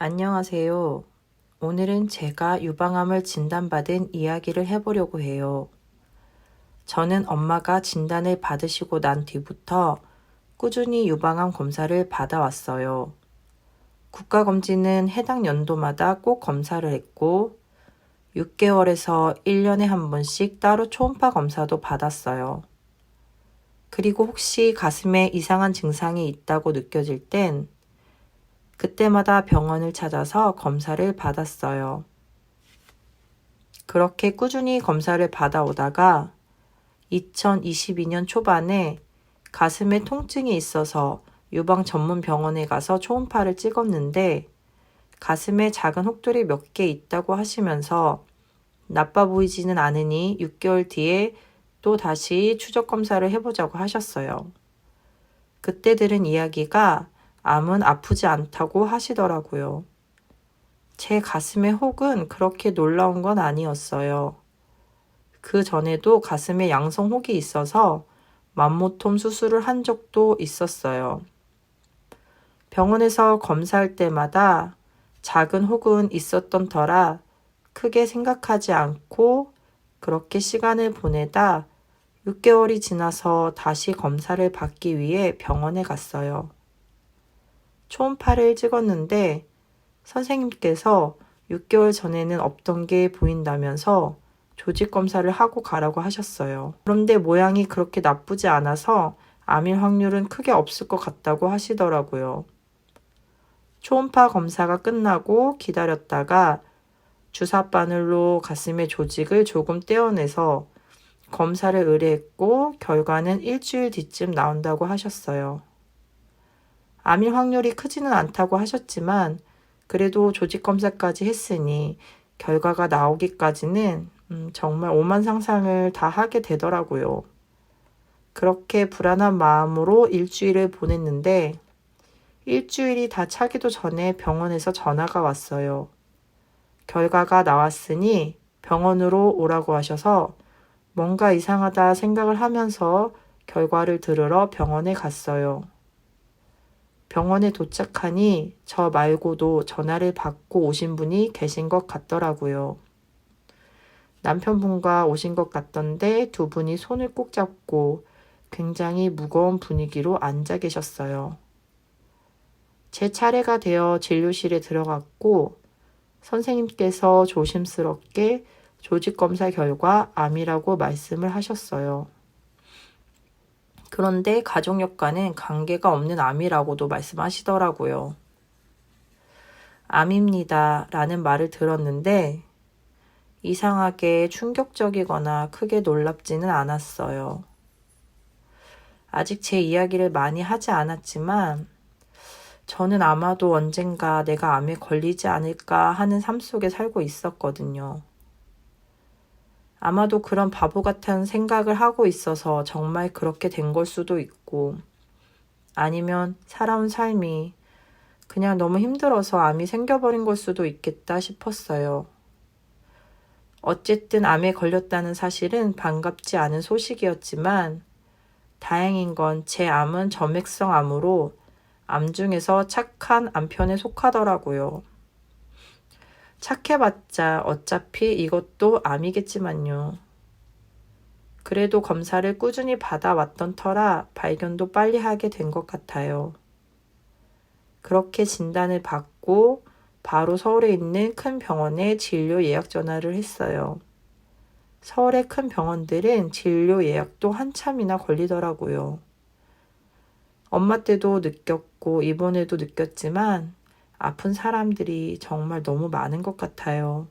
안녕하세요. 오늘은 제가 유방암을 진단받은 이야기를 해보려고 해요. 저는 엄마가 진단을 받으시고 난 뒤부터 꾸준히 유방암 검사를 받아왔어요. 국가검진은 해당 연도마다 꼭 검사를 했고 6개월에서 1년에 한 번씩 따로 초음파 검사도 받았어요. 그리고 혹시 가슴에 이상한 증상이 있다고 느껴질 땐 그때마다 병원을 찾아서 검사를 받았어요. 그렇게 꾸준히 검사를 받아오다가 2022년 초반에 가슴에 통증이 있어서 유방 전문 병원에 가서 초음파를 찍었는데 가슴에 작은 혹돌이 몇 개 있다고 하시면서 나빠 보이지는 않으니 6개월 뒤에 또 다시 추적 검사를 해보자고 하셨어요. 그때 들은 이야기가 암은 아프지 않다고 하시더라고요. 제 가슴의 혹은 그렇게 놀라운 건 아니었어요. 그 전에도 가슴에 양성 혹이 있어서 만모톰 수술을 한 적도 있었어요. 병원에서 검사할 때마다 작은 혹은 있었던 터라 크게 생각하지 않고 그렇게 시간을 보내다 6개월이 지나서 다시 검사를 받기 위해 병원에 갔어요. 초음파를 찍었는데 선생님께서 6개월 전에는 없던 게 보인다면서 조직 검사를 하고 가라고 하셨어요. 그런데 모양이 그렇게 나쁘지 않아서 암일 확률은 크게 없을 것 같다고 하시더라고요. 초음파 검사가 끝나고 기다렸다가 주사 바늘로 가슴의 조직을 조금 떼어내서 검사를 의뢰했고 결과는 일주일 뒤쯤 나온다고 하셨어요. 암일 확률이 크지는 않다고 하셨지만 그래도 조직 검사까지 했으니 결과가 나오기까지는 정말 오만 상상을 다 하게 되더라고요. 그렇게 불안한 마음으로 일주일을 보냈는데 일주일이 다 차기도 전에 병원에서 전화가 왔어요. 결과가 나왔으니 병원으로 오라고 하셔서 뭔가 이상하다 생각을 하면서 결과를 들으러 병원에 갔어요. 병원에 도착하니 저 말고도 전화를 받고 오신 분이 계신 것 같더라고요. 남편분과 오신 것 같던데 두 분이 손을 꼭 잡고 굉장히 무거운 분위기로 앉아 계셨어요. 제 차례가 되어 진료실에 들어갔고 선생님께서 조심스럽게 조직검사 결과 암이라고 말씀을 하셨어요. 그런데 가족력과는 관계가 없는 암이라고도 말씀하시더라고요. 암입니다 라는 말을 들었는데 이상하게 충격적이거나 크게 놀랍지는 않았어요. 아직 제 이야기를 많이 하지 않았지만 저는 아마도 언젠가 내가 암에 걸리지 않을까 하는 삶 속에 살고 있었거든요. 아마도 그런 바보 같은 생각을 하고 있어서 정말 그렇게 된 걸 수도 있고 아니면 살아온 삶이 그냥 너무 힘들어서 암이 생겨버린 걸 수도 있겠다 싶었어요. 어쨌든 암에 걸렸다는 사실은 반갑지 않은 소식이었지만 다행인 건 제 암은 점액성 암으로 암 중에서 착한 암편에 속하더라고요. 착해봤자 어차피 이것도 암이겠지만요. 그래도 검사를 꾸준히 받아왔던 터라 발견도 빨리 하게 된 것 같아요. 그렇게 진단을 받고 바로 서울에 있는 큰 병원에 진료 예약 전화를 했어요. 서울의 큰 병원들은 진료 예약도 한참이나 걸리더라고요. 엄마 때도 느꼈고 이번에도 느꼈지만 아픈 사람들이 정말 너무 많은 것 같아요.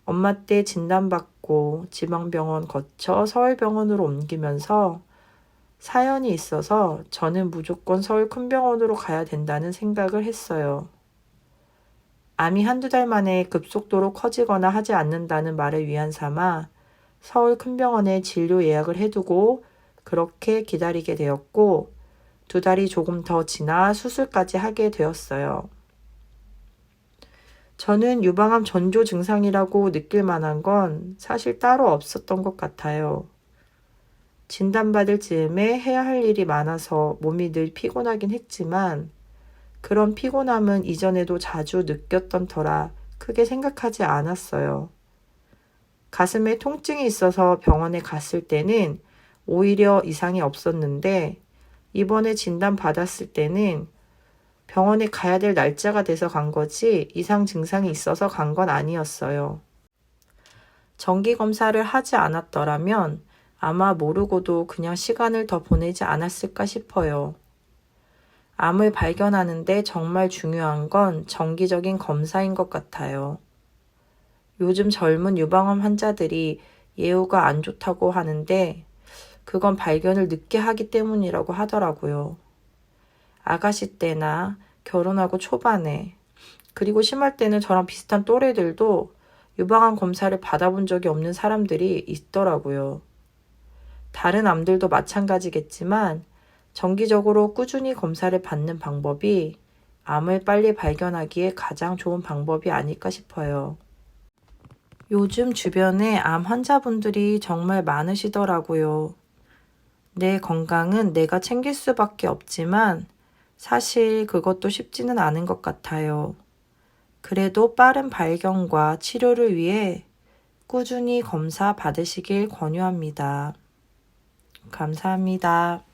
엄마 때 진단받고 지방병원 거쳐 서울병원으로 옮기면서 사연이 있어서 저는 무조건 서울 큰 병원으로 가야 된다는 생각을 했어요. 암이 한두 달 만에 급속도로 커지거나 하지 않는다는 말을 위안 삼아 서울 큰 병원에 진료 예약을 해두고 그렇게 기다리게 되었고 2달이 조금 더 지나 수술까지 하게 되었어요. 저는 유방암 전조 증상이라고 느낄 만한 건 사실 따로 없었던 것 같아요. 진단받을 즈음에 해야 할 일이 많아서 몸이 늘 피곤하긴 했지만 그런 피곤함은 이전에도 자주 느꼈던 터라 크게 생각하지 않았어요. 가슴에 통증이 있어서 병원에 갔을 때는 오히려 이상이 없었는데 이번에 진단 받았을 때는 병원에 가야 될 날짜가 돼서 간 거지 이상 증상이 있어서 간 건 아니었어요. 정기검사를 하지 않았더라면 아마 모르고도 그냥 시간을 더 보내지 않았을까 싶어요. 암을 발견하는데 정말 중요한 건 정기적인 검사인 것 같아요. 요즘 젊은 유방암 환자들이 예후가 안 좋다고 하는데 그건 발견을 늦게 하기 때문이라고 하더라고요. 아가씨 때나 결혼하고 초반에 그리고 심할 때는 저랑 비슷한 또래들도 유방암 검사를 받아본 적이 없는 사람들이 있더라고요. 다른 암들도 마찬가지겠지만 정기적으로 꾸준히 검사를 받는 방법이 암을 빨리 발견하기에 가장 좋은 방법이 아닐까 싶어요. 요즘 주변에 암 환자분들이 정말 많으시더라고요. 내 건강은 내가 챙길 수밖에 없지만 사실 그것도 쉽지는 않은 것 같아요. 그래도 빠른 발견과 치료를 위해 꾸준히 검사 받으시길 권유합니다. 감사합니다.